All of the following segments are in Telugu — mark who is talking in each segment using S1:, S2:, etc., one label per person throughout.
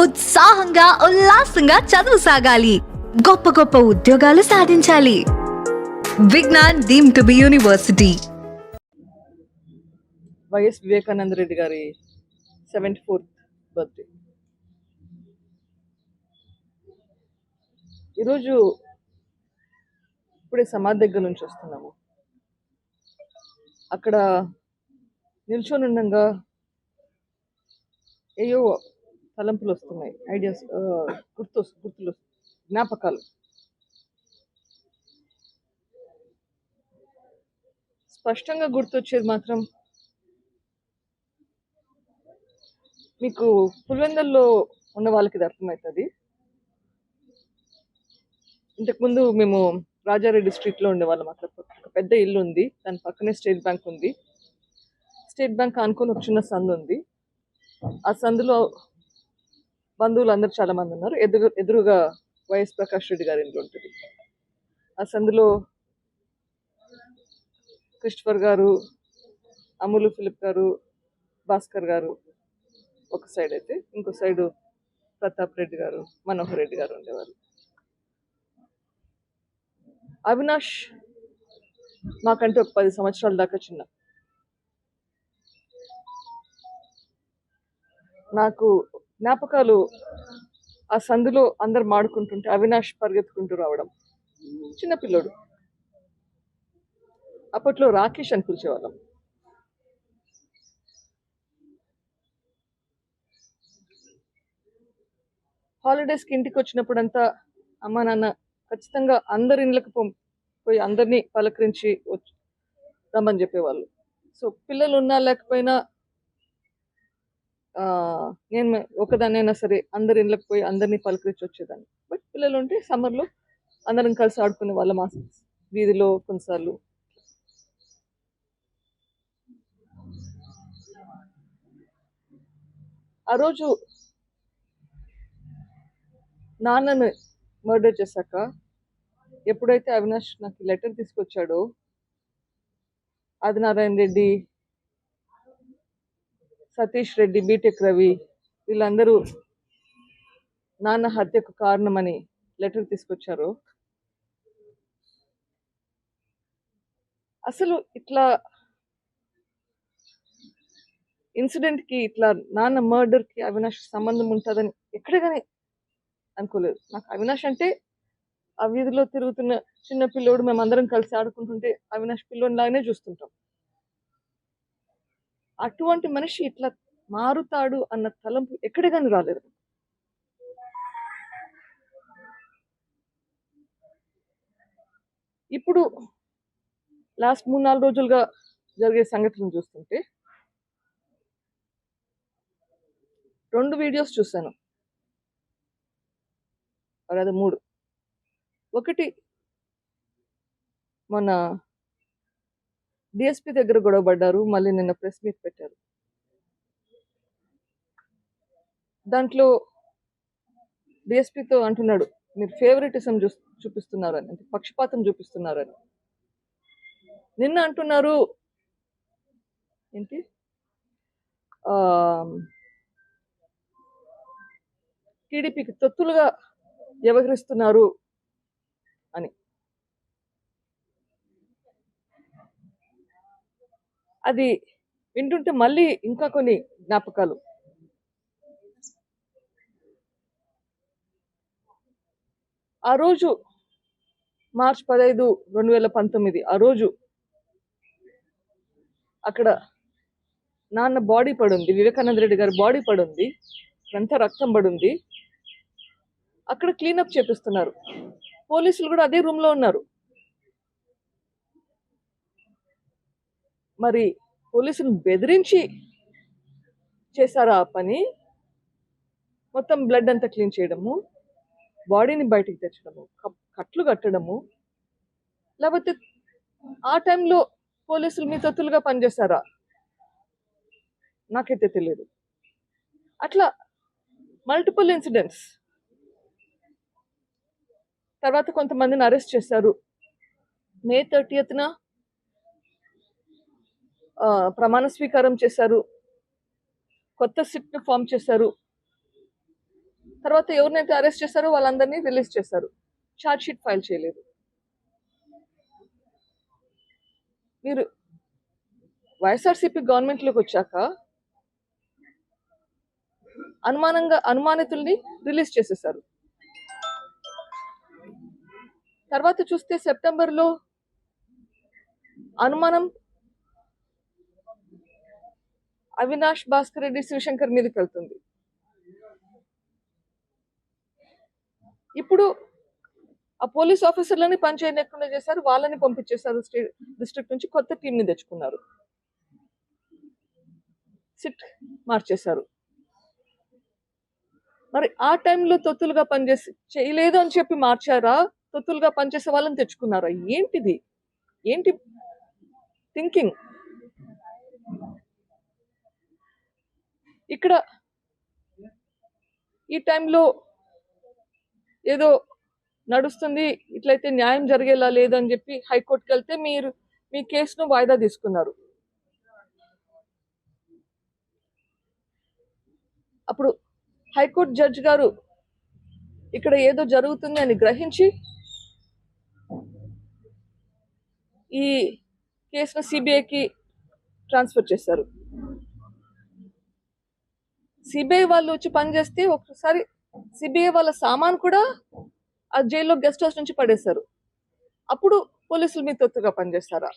S1: ఉత్సాహంగా ఉల్లాసంగా చదువు సాగాలి, గొప్ప గొప్ప ఉద్యోగాలు సాధించాలి. Vignan deemed to be university.
S2: YS Vivekananda Reddy గారి 74th బర్త్డే. ఈరోజు ఇప్పుడే సమాధి దగ్గర నుంచి వస్తున్నాము. అక్కడ నిల్చొని ఉండగా ఏయో తలంపులు వస్తున్నాయి, ఐడియాస్, గుర్తులు, జ్ఞాపకాలు. స్పష్టంగా గుర్తొచ్చేది మాత్రం మీకు పులివెందుల్లో ఉన్న వాళ్ళకి ఇది అర్థమవుతుంది. ఇంతకుముందు మేము రాజారెడ్డి స్ట్రీట్లో ఉండేవాళ్ళం. అక్కడ ఒక పెద్ద ఇల్లు ఉంది, దాని పక్కనే స్టేట్ బ్యాంక్ ఉంది. స్టేట్ బ్యాంక్ అనుకుని ఒక చిన్న సందు ఉంది. ఆ సందులో బంధువులు అందరూ చాలా మంది ఉన్నారు. ఎదురుగా వైఎస్ ప్రకాష్ రెడ్డి గారి ఇంట్లో ఉంటుంది. ఆ సందులో క్రిస్టఫర్ గారు, అమూలు ఫిలిప్ గారు, భాస్కర్ గారు ఒక సైడ్ అయితే, ఇంకో సైడు ప్రతాప్ రెడ్డి గారు, మనోహర్ రెడ్డి గారు ఉండేవారు. అవినాష్ మాకంటే ఒక 10 సంవత్సరాల దాకా చిన్న. నాకు జ్ఞాపకాలు, ఆ సందులో అందరు మాడుకుంటుంటే అవినాష్ పరిగెత్తుకుంటూ రావడం. చిన్నపిల్లోడు, అప్పట్లో రాకేష్ అని పిలిచేవాళ్ళం. హాలిడేస్కి ఇంటికి వచ్చినప్పుడంతా అమ్మ నాన్న ఖచ్చితంగా అందరి ఇళ్ళకి పోయి అందరినీ పలకరించి రమ్మని చెప్పేవాళ్ళు. సో పిల్లలు ఉన్నా లేకపోయినా నేను ఒకదాన్నైనా సరే అందరి ఇళ్ళకి పోయి అందరినీ పలకరించి వచ్చేదాన్ని. బట్ పిల్లలు ఉంటే సమ్మర్లో అందరం కలిసి ఆడుకునే వాళ్ళం ఆ వీధిలో కొన్నిసార్లు. ఆ రోజు నాన్నను మర్డర్ చేశాక ఎప్పుడైతే అవినాష్ నాకు లెటర్ తీసుకొచ్చాడో, ఆదినారాయణ రెడ్డి, సతీష్ రెడ్డి, బీటెక్ రవి వీళ్ళందరూ నాన్న హత్యకు కారణమని లెటర్ తీసుకొచ్చారు. అసలు ఇట్లా ఇన్సిడెంట్కి, ఇట్లా నాన్న మర్డర్కి అవినాష్ సంబంధం ఉంటుందని ఎక్కడ కానీ అనుకోలేదు. నాకు అవినాష్ అంటే ఆ వీధిలో తిరుగుతున్న చిన్న పిల్లోడు, మేమందరం కలిసి ఆడుకుంటుంటే అవినాష్ పిల్లోని లాగానే చూస్తుంటాం. అటువంటి మనిషి ఇట్లా మారుతాడు అన్న తలంపు ఎక్కడ కానీ రాలేదు. ఇప్పుడు లాస్ట్ 3-4 రోజులుగా జరిగే సంఘటనలు చూస్తుంటే 2 వీడియోస్ చూశాను, అదే 3. ఒకటి మొన్న డిఎస్పీ దగ్గర గొడవ పడ్డారు, మళ్ళీ నిన్న ప్రెస్ మీట్ పెట్టారు. దాంట్లో డిఎస్పీతో అంటున్నాడు, మీరు ఫేవరెటిజం చూపిస్తున్నారని, అంటే పక్షపాతం చూపిస్తున్నారని. నిన్న అంటున్నారు ఏంటి, టీడీపీకి తొత్తులుగా వ్యవహరిస్తున్నారు అని. అది వింటుంటే మళ్ళీ ఇంకా కొన్ని జ్ఞాపకాలు. ఆ రోజు మార్చ్ 15, 2019 ఆ రోజు అక్కడ నాన్న బాడీ పడుంది, వివేకానంద రెడ్డి గారి బాడీ పడుంది, అంతా రక్తం పడుంది. అక్కడ క్లీనప్ చేపిస్తున్నారు. పోలీసులు కూడా అదే రూమ్లో ఉన్నారు. మరి పోలీసులు బెదిరించి చేశారా ఆ పని? మొత్తం బ్లడ్ అంతా క్లీన్ చేయడము, బాడీని బయటికి తెచ్చడము, కట్లు కట్టడము, లేకపోతే ఆ టైంలో పోలీసులు మీ తొత్తులుగా పనిచేశారా? నాకైతే తెలియదు. అట్లా మల్టిపుల్ ఇన్సిడెంట్స్. తర్వాత కొంతమందిని అరెస్ట్ చేశారు. మే 30న ప్రమాణ స్వీకారం చేశారు, కొత్త సిట్ను ఫామ్ చేశారు. తర్వాత ఎవరినైతే అరెస్ట్ చేశారో వాళ్ళందరినీ రిలీజ్ చేశారు. ఛార్జ్ షీట్ ఫైల్ చేయలేదు. మీరు వైఎస్ఆర్సీపీ గవర్నమెంట్లోకి వచ్చాక అనుమానితుల్ని రిలీజ్ చేసేశారు. తర్వాత చూస్తే సెప్టెంబర్లో అనుమానం అవినాష్ భాస్కర్ రెడ్డి శివశంకర్ మీదకి వెళ్తుంది. ఇప్పుడు ఆ పోలీస్ ఆఫీసర్లని పని చేయలేకుండా చేశారు, వాళ్ళని పంపించేశారు. స్టేట్ డిస్ట్రిక్ట్ నుంచి కొత్త టీంని తెచ్చుకున్నారు, సిట్ మార్చేశారు. మరి ఆ టైంలో తొత్తులుగా పనిచేసి చేయలేదు అని చెప్పి మార్చారా, తొత్తులుగా పనిచేసే వాళ్ళని తెచ్చుకున్నారా? ఏంటిది? ఏంటి థింకింగ్? ఇక్కడ ఈ టైంలో ఏదో నడుస్తుంది, ఇట్లయితే న్యాయం జరిగేలా లేదు అని చెప్పి హైకోర్టుకి వెళ్తే మీరు మీ కేసును వాయిదా తీసుకున్నారు. అప్పుడు హైకోర్టు జడ్జి గారు ఇక్కడ ఏదో జరుగుతుంది అని గ్రహించి ఈ కేసును సిబిఐకి ట్రాన్స్ఫర్ చేశారు. సిబిఐ వాళ్ళు వచ్చి పనిచేస్తే ఒకసారి సిబిఐ వాళ్ళ సామాన్ కూడా ఆ జైల్లో గెస్ట్ హౌస్ నుంచి పడేశారు. అప్పుడు పోలీసులు మీ తొత్తుగా పనిచేస్తారా?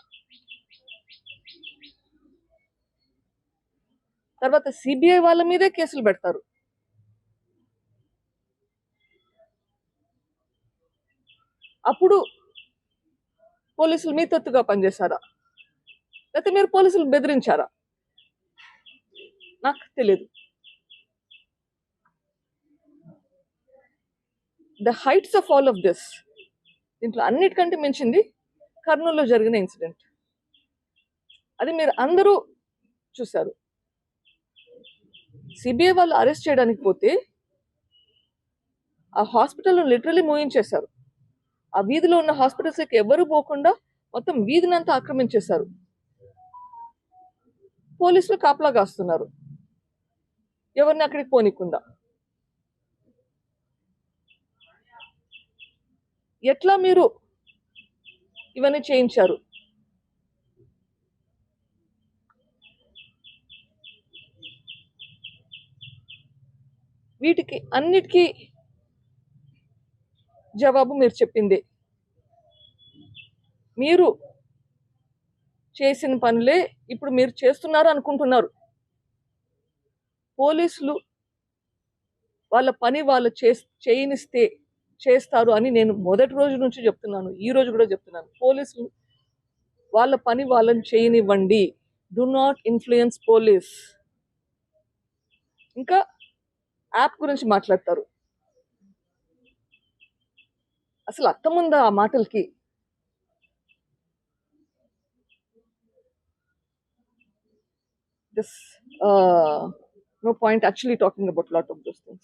S2: తర్వాత సిబిఐ వాళ్ళ మీదే కేసులు పెడతారు. అప్పుడు పోలీసులు మీ తొత్తుగా పనిచేశారా, లేకపోతే మీరు పోలీసులు బెదిరించారా? నాకు తెలియదు. The heights of all of this, దీంట్లో అన్నిటికంటే మించింది కర్నూలులో జరిగిన ఇన్సిడెంట్. అది మీరు అందరూ చూశారు. సిబిఐ వాళ్ళు అరెస్ట్ చేయడానికి పోతే ఆ హాస్పిటల్ను లిటరలీ మూయించేశారు. ఆ వీధిలో ఉన్న హాస్పిటల్స్కి ఎవరు పోకుండా మొత్తం వీధినంతా ఆక్రమించేశారు. పోలీసులు కాపలా కాస్తున్నారు ఎవరిని అక్కడికి పోనీకుండా. ఎట్లా మీరు ఇవన్నీ చేయించారు? వీటికి అన్నిటికీ జవాబు మీరు చెప్పిందే. మీరు చేసిన పనులే ఇప్పుడు మీరు చేస్తున్నారు అనుకుంటున్నారు. పోలీసులు వాళ్ళ పని వాళ్ళు చేయనిస్తే చేస్తారు అని నేను మొదటి రోజు నుంచి చెప్తున్నాను, ఈ రోజు కూడా చెప్తున్నాను. పోలీసులు వాళ్ళ పని వాళ్ళని చేయనివ్వండి. Do not influence police. ఇంకా యాప్ గురించి మాట్లాడతారు. అసలు అర్థముందా ఆ మాటలకి? This no point actually talking about lot of those things.